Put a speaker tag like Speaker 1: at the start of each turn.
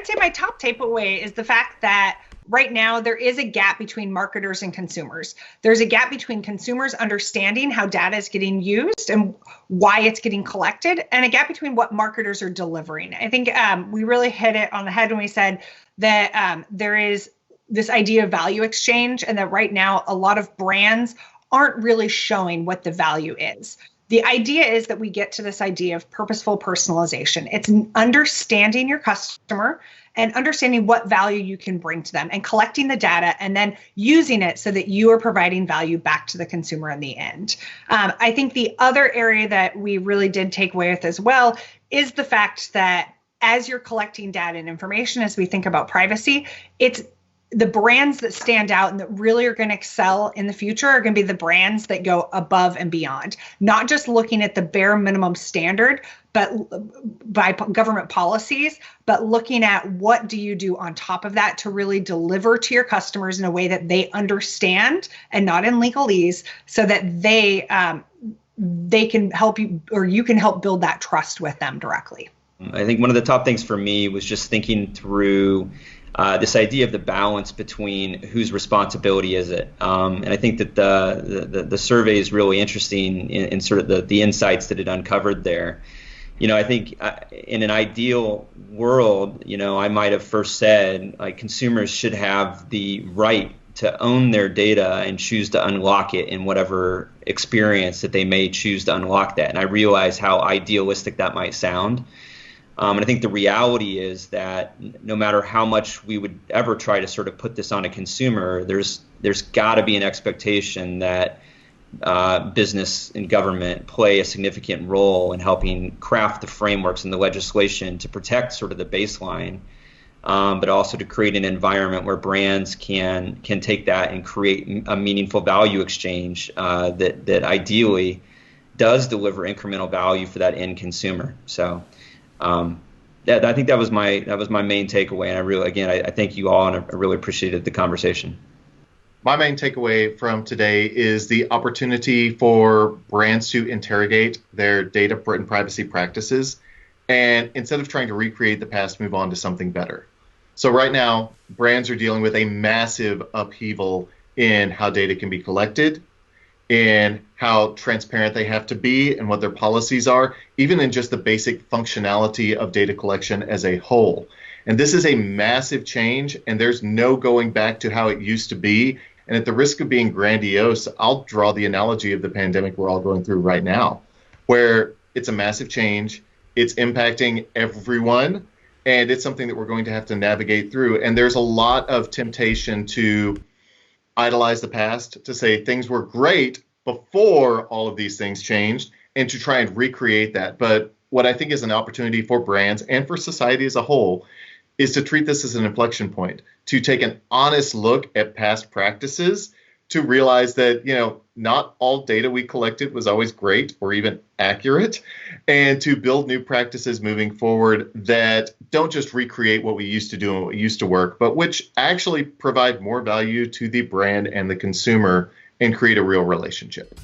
Speaker 1: would say my top takeaway is the fact that right now there is a gap between marketers and consumers. There's a gap between consumers understanding how data is getting used and why it's getting collected, and a gap between what marketers are delivering. I think we really hit it on the head when we said that there is this idea of value exchange, and that right now a lot of brands aren't really showing what the value is. The idea is that we get to this idea of purposeful personalization. It's understanding your customer and understanding what value you can bring to them and collecting the data and then using it so that you are providing value back to the consumer in the end. I think the other area that we really did take away with as well is the fact that as you're collecting data and information, as we think about privacy, it's the brands that stand out and that really are going to excel in the future are going to be the brands that go above and beyond, not just looking at the bare minimum standard, but by government policies, but looking at what do you do on top of that to really deliver to your customers in a way that they understand and not in legalese, so that they can help you, or you can help build that trust with them directly.
Speaker 2: I think one of the top things for me was just thinking through this idea of the balance between whose responsibility is it. And I think that the survey is really interesting in sort of the insights that it uncovered there. I think in an ideal world, I might have first said like consumers should have the right to own their data and choose to unlock it in whatever experience that they may choose to unlock that. And I realize how idealistic that might sound. And I think the reality is that no matter how much we would ever try to sort of put this on a consumer, there's got to be an expectation that business and government play a significant role in helping craft the frameworks and the legislation to protect sort of the baseline, but also to create an environment where brands can take that and create a meaningful value exchange that ideally does deliver incremental value for that end consumer. So. I think that was my main takeaway, and I thank you all, and I really appreciated the conversation.
Speaker 3: My main takeaway from today is the opportunity for brands to interrogate their data and privacy practices, and instead of trying to recreate the past, move on to something better. So right now, brands are dealing with a massive upheaval in how data can be collected, in how transparent they have to be and what their policies are, even in just the basic functionality of data collection as a whole. And this is a massive change, and there's no going back to how it used to be. And at the risk of being grandiose, I'll draw the analogy of the pandemic we're all going through right now, where it's a massive change, it's impacting everyone, and it's something that we're going to have to navigate through. And there's a lot of temptation to idolize the past, to say things were great before all of these things changed, and to try and recreate that. But what I think is an opportunity for brands and for society as a whole is to treat this as an inflection point, to take an honest look at past practices, to realize that, not all data we collected was always great or even accurate, and to build new practices moving forward that don't just recreate what we used to do and what used to work, but which actually provide more value to the brand and the consumer and create a real relationship.